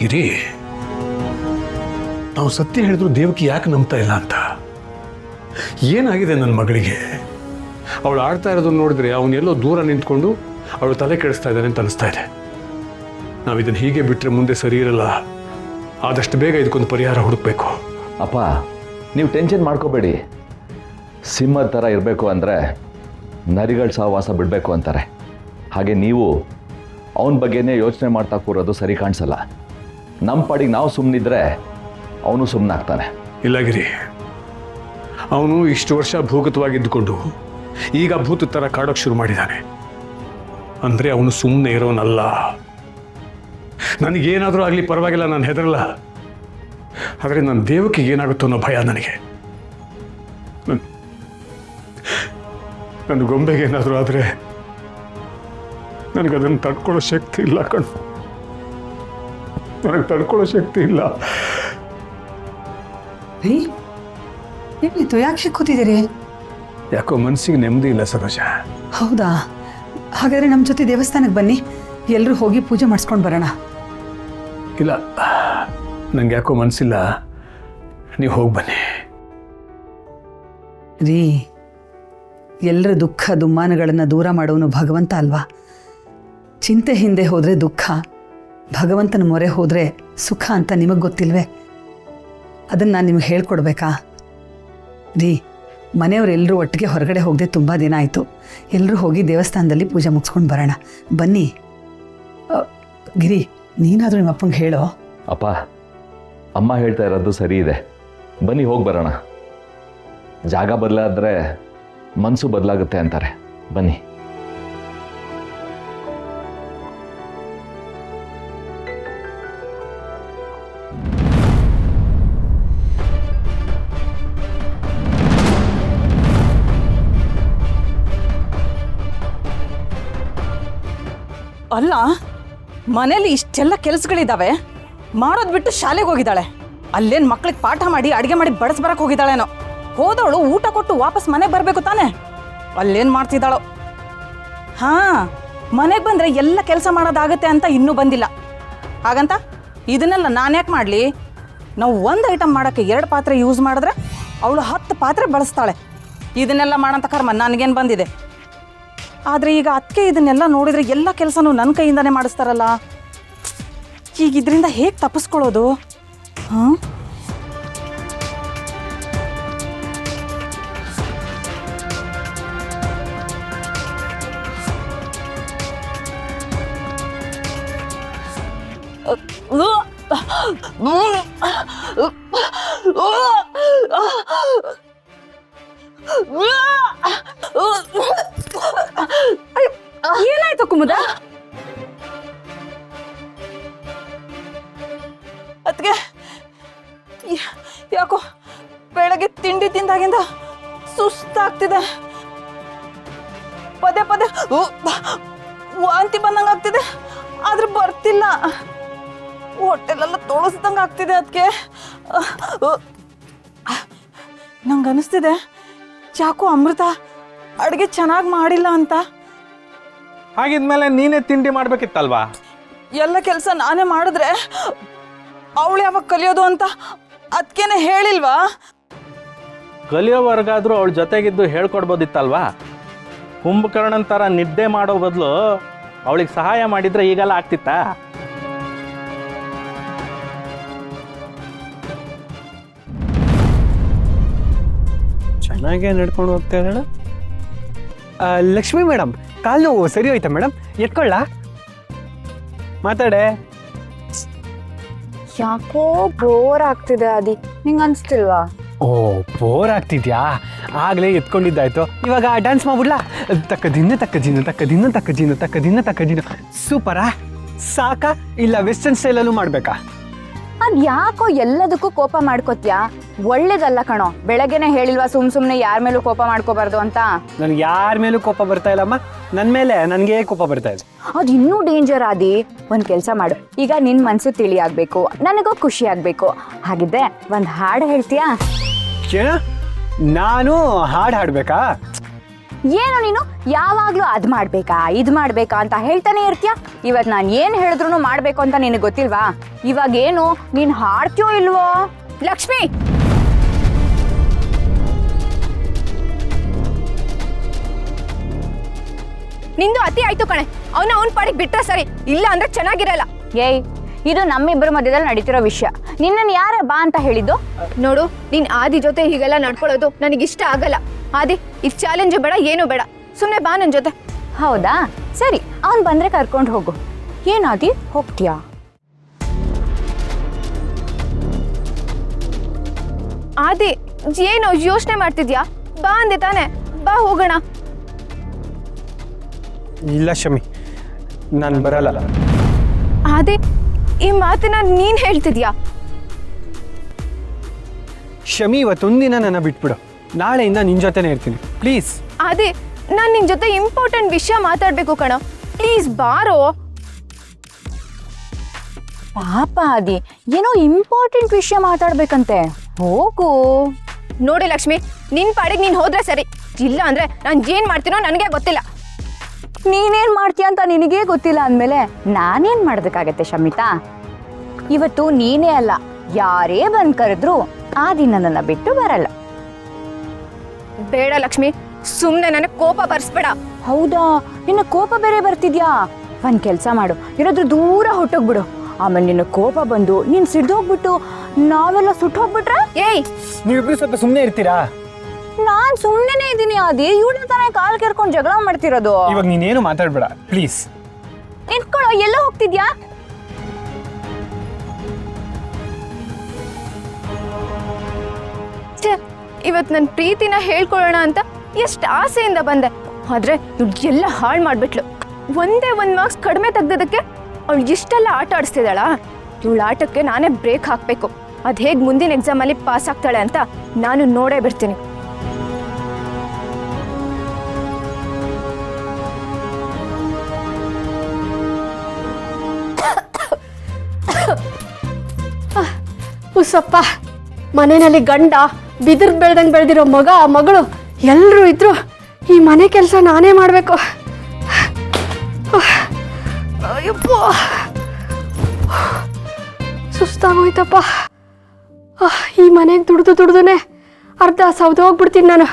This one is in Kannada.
ಗಿರಿ, ನಾವು ಸತ್ಯ ಹೇಳಿದ್ರು ದೇವಕಿ ಯಾಕೆ ನಂಬ್ತಾ ಇಲ್ಲ ಅಂತ. ಏನಾಗಿದೆ ನನ್ನ ಮಗಳಿಗೆ? ಅವಳು ಆಡ್ತಾ ಇರೋದನ್ನ ನೋಡಿದ್ರೆ ಅವನೆಲ್ಲೋ ದೂರ ನಿಂತ್ಕೊಂಡು ಅವಳು ತಲೆ ಕೆಡಿಸ್ತಾ ಇದ್ದಾನೆ ಅಂತ ಅನಿಸ್ತಾ ಇದೆ. ನಾವಿದನ್ನು ಹೀಗೆ ಬಿಟ್ಟರೆ ಮುಂದೆ ಸರಿ ಇರಲ್ಲ. ಆದಷ್ಟು ಬೇಗ ಇದಕ್ಕೊಂದು ಪರಿಹಾರ ಹುಡುಕ್ಬೇಕು. ಅಪ್ಪ, ನೀವು ಟೆನ್ಷನ್ ಮಾಡ್ಕೋಬೇಡಿ. ಸಿಂಹದ ಥರ ಇರಬೇಕು ಅಂದರೆ ನರಿಗಳ ಸಹವಾಸ ಬಿಡಬೇಕು ಅಂತಾರೆ. ಹಾಗೆ ನೀವು ಅವನ ಬಗ್ಗೆನೇ ಯೋಚನೆ ಮಾಡ್ತಾ ಕೂರೋದು ಸರಿ ಕಾಣಿಸಲ್ಲ. ನಮ್ಮ ಪಾಡಿಗೆ ನಾವು ಸುಮ್ಮನಿದ್ರೆ ಅವನು ಸುಮ್ಮನಾಗ್ತಾನೆ. ಇಲ್ಲ ಗಿರಿ, ಅವನು ಇಷ್ಟು ವರ್ಷ ಭೂಗತವಾಗಿದ್ದುಕೊಂಡು ಈಗ ಭೂತ ಥರ ಕಾಡೋಕ್ಕೆ ಶುರು ಮಾಡಿದ್ದಾನೆ. ಅಂದರೆ ಅವನು ಸುಮ್ಮನೆ ಇರೋನಲ್ಲ. ನನಗೇನಾದರೂ ಆಗಲಿ ಪರವಾಗಿಲ್ಲ, ನಾನು ಹೆದರಲ್ಲ. ಆದರೆ ನನ್ನ ದೇವಕಿಗೆ ಏನಾಗುತ್ತೋ ಅನ್ನೋ ಭಯ ನನಗೆ. ನನ್ನ ಗೊಂಬೆಗೆ ಏನಾದರೂ ಆದರೆ ನನಗದನ್ನು ತಡ್ಕೊಳ್ಳೋ ಶಕ್ತಿ ಇಲ್ಲ ಕಣು. ನನಗೆ ತಡ್ಕೊಳ್ಳೋ ಶಕ್ತಿ ಇಲ್ಲ. ರೀ, ಏನಿತ್ತು? ಯಾಕೆ ಸಿಕ್ಕೋತಿದ್ದೀರಿ? ಯಾಕೋ ಮನಸ್ಸಿಗೆ ನೆಮ್ಮದಿ ಇಲ್ಲ ಸರೋಜ. ಹೌದಾ? ಹಾಗಾದ್ರೆ ನಮ್ಮ ಜೊತೆ ದೇವಸ್ಥಾನಕ್ಕೆ ಬನ್ನಿ, ಎಲ್ಲರೂ ಹೋಗಿ ಪೂಜೆ ಮಾಡಿಸ್ಕೊಂಡು ಬರೋಣ. ಇಲ್ಲ, ನಂಗೆ ಯಾಕೋ ಮನಸ್ಸಿಲ್ಲ. ನೀವು ಹೋಗಿ ಬನ್ನಿ. ರೀ, ಎಲ್ಲರ ದುಃಖ ದುಮ್ಮಾನಗಳನ್ನು ದೂರ ಮಾಡೋನು ಭಗವಂತ ಅಲ್ವಾ? ಚಿಂತೆ ಹಿಂದೆ ಹೋದರೆ ದುಃಖ, ಭಗವಂತನ ಮೊರೆ ಹೋದರೆ ಸುಖ ಅಂತ ನಿಮಗೆ ಗೊತ್ತಿಲ್ವೇ? ಅದನ್ನು ನಾನು ನಿಮಗೆ ಹೇಳ್ಕೊಡ್ಬೇಕಾ? ರೀ, ಮನೆಯವರೆಲ್ಲರೂ ಒಟ್ಟಿಗೆ ಹೊರಗಡೆ ಹೋಗದೆ ತುಂಬ ದಿನ ಆಯಿತು. ಎಲ್ಲರೂ ಹೋಗಿ ದೇವಸ್ಥಾನದಲ್ಲಿ ಪೂಜೆ ಮುಗಿಸ್ಕೊಂಡು ಬರೋಣ. ಬನ್ನಿ. ಗಿರಿ, ನೀನಾದರೂ ನಿಮ್ಮ ಅಪ್ಪಂಗೆ ಹೇಳೋ. ಅಪ್ಪ, ಅಮ್ಮ ಹೇಳ್ತಾ ಇರೋದು ಸರಿ ಇದೆ. ಬನ್ನಿ ಹೋಗಿ ಬರೋಣ. ಜಾಗ ಬದಲಾದ್ರೆ ಮನಸ್ಸು ಬದಲಾಗುತ್ತೆ ಅಂತಾರೆ. ಬನ್ನಿ. ಅಲ್ಲ, ಮನೇಲಿ ಇಷ್ಟೆಲ್ಲ ಕೆಲಸಗಳಿದ್ದಾವೆ, ಮಾಡೋದು ಬಿಟ್ಟು ಶಾಲೆಗೆ ಹೋಗಿದ್ದಾಳೆ. ಅಲ್ಲೇನು ಮಕ್ಳಿಗೆ ಪಾಠ ಮಾಡಿ ಅಡುಗೆ ಮಾಡಿ ಬಡಿಸ್ಬರಕ್ಕೆ ಹೋಗಿದ್ದಾಳೇನೋ. ಹೋದವಳು ಊಟ ಕೊಟ್ಟು ವಾಪಸ್ ಮನೆಗೆ ಬರಬೇಕು ತಾನೆ. ಅಲ್ಲೇನು ಮಾಡ್ತಿದ್ದಾಳೋ. ಹಾಂ, ಮನೆಗೆ ಬಂದರೆ ಎಲ್ಲ ಕೆಲಸ ಮಾಡೋದಾಗತ್ತೆ ಅಂತ ಇನ್ನೂ ಬಂದಿಲ್ಲ. ಹಾಗಂತ ಇದನ್ನೆಲ್ಲ ನಾನು ಯಾಕೆ ಮಾಡಲಿ? ನಾವು ಒಂದು ಐಟಮ್ ಮಾಡೋಕ್ಕೆ 2 ಪಾತ್ರೆ ಯೂಸ್ ಮಾಡಿದ್ರೆ ಅವಳು 10 ಪಾತ್ರೆ ಬಳಸ್ತಾಳೆ. ಇದನ್ನೆಲ್ಲ ಮಾಡೋಂಥ ಕರ್ಮ ನನಗೇನು ಬಂದಿದೆ? ಆದರೆ ಈಗ ಅದಕ್ಕೆ ಇದನ್ನೆಲ್ಲ ನೋಡಿದರೆ ಎಲ್ಲ ಕೆಲಸನೂ ನನ್ನ ಕೈಯಿಂದನೇ ಮಾಡಿಸ್ತಾರಲ್ಲ. ಈಗ ಇದರಿಂದ ಹೇಗೆ ತಪ್ಪಿಸ್ಕೊಳ್ಳೋದು? ಹಾಂ, ಏನಾಯ್ತು ಕುಮುದ? ಅದಕ್ಕೆ ಯಾಕೋ ಬೆಳಗ್ಗೆ ತಿಂಡಿ ತಿಂದಾಗಿಂದ ಸುಸ್ತಾಗ್ತಿದೆ. ಪದೇ ಪದೇ ವಾಂತಿ ಬಂದಂಗೆ ಆಗ್ತಿದೆ, ಆದ್ರೆ ಬರ್ತಿಲ್ಲ. ಹೊಟ್ಟೆಲೆಲ್ಲ ತೊಳಸ್ದಂಗೆ ಆಗ್ತಿದೆ. ಅದಕ್ಕೆ ನಂಗೆ ಅನಿಸ್ತಿದೆ ಯಾಕೋ ಅಮೃತ ಅಡುಗೆ ಚೆನ್ನಾಗಿ ಮಾಡಿಲ್ಲ ಅಂತ. ಹಾಗಿದ್ಮೇಲೆ ನೀನೇ ತಿಂಡಿ ಮಾಡ್ಬೇಕಿತ್ತಲ್ವಾ? ಎಲ್ಲ ಕೆಲಸ ನಾನೇ ಮಾಡಿದ್ರೆ ಅವಳು ಯಾವಾಗ ಕಲಿಯೋದು ಅಂತ ಅದಕ್ಕೇನೆ ಹೇಳಿಲ್ವಾ? ಕಲಿಯೋವರೆಗಾದ್ರೂ ಅವಳ ಜೊತೆಗಿದ್ದು ಹೇಳ್ಕೊಡ್ಬೋದಿತ್ತಲ್ವಾ? ಕುಂಭಕರ್ಣನ್ ಥರ ನಿದ್ದೆ ಮಾಡೋ ಬದಲು ಅವಳಿಗೆ ಸಹಾಯ ಮಾಡಿದ್ರೆ ಈಗೆಲ್ಲ ಆಗ್ತಿತ್ತಾ? ಚೆನ್ನಾಗೇ ನಡ್ಕೊಂಡು ಹೋಗ್ತಾ ಇದ್ದಾಳೆ. ಲಕ್ಷ್ಮಿ ಮೇಡಮ್, ಕಾಲು ನೋವು ಸರಿ ಹೋಯ್ತಾ ಮೇಡಮ್? ಎತ್ಕೊಳ್ಳ ಮಾತಾಡೆ. ಯಾಕೋ ಬೋರ್ ಆಗ್ತಿದೆ ಅದಿ, ನಿಂಗೆ ಅನ್ಸ್ತಿಲ್ವಾ? ಓ, ಬೋರ್ ಆಗ್ತಿದ್ಯಾ? ಆಗಲೇ ಎತ್ಕೊಂಡಿದ್ದಾಯ್ತು. ಇವಾಗ ಡ್ಯಾನ್ಸ್ ಮಾಡ್ಬಿಡ್ಲಾ? ತಕ್ಕ ದಿನ ತಕ್ಕ ದಿನ ತಕ್ಕ ದಿನ ತಕ್ಕ ದಿನ ತಕ್ಕ ದಿನ ತಕ್ಕ ದಿನ. ಸೂಪರಾ? ಸಾಕಾ ಇಲ್ಲ ವೆಸ್ಟರ್ನ್ ಸ್ಟೈಲಲ್ಲೂ ಮಾಡಬೇಕಾ? ಅದ್ ಯಾಕೋ ಎಲ್ಲದಕ್ಕೂ ಕೋಪ ಮಾಡ್ಕೋತ್ಯಾ? ಒಳ್ಳೇದಲ್ಲ ಕಣೋ. ಬೆಳಗ್ಗೆನೆ ಹೇಳಿಲ್ವಾ ಸುಮ್ನೆ ಯಾರ ಮೇಲೂ ಕೋಪ ಮಾಡ್ಕೋಬಾರ್ದು ಅಂತ? ನನಗೆ ಯಾರ ಮೇಲೂ ಕೋಪ ಬರ್ತಾ ಇಲ್ಲಮ್ಮ, ನನ್ನ ಮೇಲೆ ನನಗೆ ಕೋಪ ಬರ್ತಾ ಇದೆ. ಅದು ಇನ್ನೂ ಡೇಂಜರ್ ಆದಿ. ಒಂದ್ ಕೆಲ್ಸ ಮಾಡು, ಈಗ ನಿನ್ ಮನ್ಸು ತಿಳಿ ಆಗ್ಬೇಕು, ನನಗೂ ಖುಷಿ ಆಗ್ಬೇಕು. ಹಾಗಿದ್ರೆ ಒಂದ್ ಹಾಡು ಹೇಳ್ತೀಯಾ? ಏನ? ನಾನು ಹಾಡು ಹಾಡ್ಬೇಕಾ? ಏನು ನೀನು ಯಾವಾಗ್ಲೂ ಅದ್ ಮಾಡ್ಬೇಕಾ ಇದ್ ಮಾಡ್ಬೇಕಾ ಅಂತ ಹೇಳ್ತಾನೆ ಇರ್ತೀಯ. ಇವತ್ ನಾನು ಏನ್ ಹೇಳಿದ್ರು ಮಾಡ್ಬೇಕು ಅಂತ ನಿನಗೆ ಗೊತ್ತಿಲ್ವಾ? ಇವಾಗ ಏನು ನೀನ್ ಹಾಡ್ತೀಯೋ ಇಲ್ವೋ? ಲಕ್ಷ್ಮಿ, ನಿಂದು ಅತಿ ಆಯ್ತು ಕಣೆ. ಅವನ ಪಾಡಿಗೆ ಬಿಟ್ರೆ ಸರಿ, ಇಲ್ಲ ಅಂದ್ರೆ ಚೆನ್ನಾಗಿರಲ್ಲ. ಏಯ್, ಇದು ನಮ್ಮಿಬ್ಬರ ಮಧ್ಯದಲ್ಲಿ ನಡೀತಿರೋ ವಿಷಯ. ನಿನ್ನನ್ನು ಯಾರೇ ಬಾ ಅಂತ ಹೇಳಿದ್ದು? ನೋಡು, ನೀನ್ ಆದಿ ಜೊತೆ ಹೀಗೆಲ್ಲ ನಡ್ಕೊಳ್ಳೋದು ನನಗಿಷ್ಟ ಆಗಲ್ಲ. ಆದಿ, ಇಷ್ಟು ಚಾಲೆಂಜು ಬೇಡ, ಏನು ಬೇಡ, ಸುಮ್ಮನೆ ಬಾ ನನ್ನ ಜೊತೆ. ಹೌದಾ, ಸರಿ, ಅವನ್ ಬಂದ್ರೆ ಕರ್ಕೊಂಡು ಹೋಗು. ಏನಾದಿ, ಹೋಗ್ತೀಯಾ? ಆದಿ, ಏನು ಯೋಚನೆ ಮಾಡ್ತಿದ್ಯಾ? ಬಾ ಅಂದೆ ತಾನೆ, ಬಾ ಹೋಗೋಣ. ಇಲ್ಲ ಶಮಿ, ನಾನು ಬರಲ್ಲ. ಆದಿ, ಈ ಮಾತನ್ನ ನೀನ್ ಹೇಳ್ತಿದ್ಯಾ? ಶಮಿ, ಇವತ್ತೊಂದಿನ ನನ್ನ ಬಿಟ್ಬಿಡು. ನಾಳೆಯಿಂದ ನಿನ್ನ ಜೊತೆನೇ ಇರ್ತೀನಿ, ಪ್ಲೀಸ್. ಆದಿ, ನಾನು ನಿನ್ ಜೊತೆ ಇಂಪಾರ್ಟೆಂಟ್ ವಿಷಯ ಮಾತಾಡ್ಬೇಕು ಕಣೋ, ಪ್ಲೀಸ್ ಬಾರೋ. ಪಾಪ ಆದಿ, ಏನೋ ಇಂಪಾರ್ಟೆಂಟ್ ವಿಷಯ ಮಾತಾಡ್ಬೇಕಂತೆ, ಹೋಗು. ನೋಡಿ ಲಕ್ಷ್ಮಿ, ನಿನ್ ಪಾಡಿಗೆ ನೀನ್ ಹೋದ್ರೆ ಸರಿ, ಇಲ್ಲ ಅಂದ್ರೆ ನಾನು ಏನ್ ಮಾಡ್ತೀನೋ ನನಗೆ ಗೊತ್ತಿಲ್ಲ. ನೀನೇನ್ ಮಾಡ್ತೀಯ ಅಂತ ನಿನಗೇ ಗೊತ್ತಿಲ್ಲ ಅಂದಮೇಲೆ ನಾನೇನ್ ಮಾಡೋದಕ್ಕಾಗತ್ತೆ ಶಮಿತಾ? ಇವತ್ತು ನೀನೇ ಅಲ್ಲ, ಯಾರೇ ಬಂದ್ ಕರೆದ್ರು ಆ ದಿನ ನನ್ನ ಬಿಟ್ಟು ಬರಲ್ಲ. ಬೇಡ ಲಕ್ಷ್ಮಿ, ಸುಮ್ನೆ ನನಗೆ ಕೋಪ ಬರ್ಸ್ಬೇಡ. ಹೌದಾ, ನಿನ್ನ ಕೋಪ ಬೇರೆ ಬರ್ತಿದ್ಯಾ? ಒಂದ್ ಕೆಲ್ಸ ಮಾಡು, ಏನಾದ್ರೂ ದೂರ ಹೊಟ್ಟೋಗ್ಬಿಡು. ಆಮೇಲೆ ನಿನ್ನ ಕೋಪ ಬಂದು ನೀನ್ ಸಿಡ್ದೋಗ್ಬಿಟ್ಟು ನಾವೆಲ್ಲ ಸುಟ್ಟೋಗ್ಬಿಟ್ರೆ? ಏಯ್, ನೀವಿಬ್ರು ಸ್ವಲ್ಪ ಸುಮ್ಮನೆ ಇರ್ತೀರಾ? ನಾನ್ ಸುಮ್ಮನೆ ಇದ್ದೀನಿ ಆದಿ, ಇವಳ ತಾನೇ ಕಾಲ್ ಕೇರ್ಕೊಂಡು ಜಗಳ ಮಾಡ್ತಿರೋದು. ಇವಾಗ ನೀನೇನು ಮಾತಾಡ್ಬೇಡ ಪ್ಲೀಸ್. ನಿಂತ್ಕೊಳ್ಳೋ, ಎಲ್ಲ ಹೋಗ್ತಿದ್ಯಾ? ಇವತ್ತು ನನ್ನ ಪ್ರೀತಿನ ಹೇಳ್ಕೊಳ್ಳೋಣ ಅಂತ ಎಷ್ಟು ಆಸೆಯಿಂದ ಬಂದೆ, ಆದ್ರೆ ಇವ್ಳು ಎಲ್ಲ ಹಾಳು ಮಾಡ್ಬಿಟ್ಲು. ಒಂದೇ ಒಂದು ಮಾರ್ಕ್ಸ್ ಕಡಿಮೆ ತೆಗ್ದದಕ್ಕೆ ಅವಳು ಇಷ್ಟೆಲ್ಲ ಆಟ ಆಡಿಸ್ತಿದ್ದಾಳ. ಇವಳ ಆಟಕ್ಕೆ ನಾನೇ ಬ್ರೇಕ್ ಹಾಕಬೇಕು. ಅದು ಹೇಗೆ ಮುಂದಿನ ಎಕ್ಸಾಮಲ್ಲಿ ಪಾಸ್ ಆಗ್ತಾಳೆ ಅಂತ ನಾನು ನೋಡೇ ಬಿಡ್ತೀನಿ. ಉಸಪ್ಪ, ಮನೆಯಲ್ಲಿ ಗಂಡ ಬಿದಿರು ಬೆಳ್ದಂಗೆ ಬೆಳೆದಿರೋ ಮಗ ಮಗಳು ಎಲ್ಲರೂ ಇದ್ರು. ಈ ಮನೆ ಕೆಲಸ ನಾನೇ ಮಾಡಬೇಕು. ಅಯ್ಯಪ್ಪ, ಸುಸ್ತಾಗೋಯ್ತಪ್ಪ. ಈ ಮನೆಗೆ ದುಡ್ದು ಅರ್ಧ ಸೌದೆ ಹೋಗ್ಬಿಡ್ತೀನಿ ನಾನು.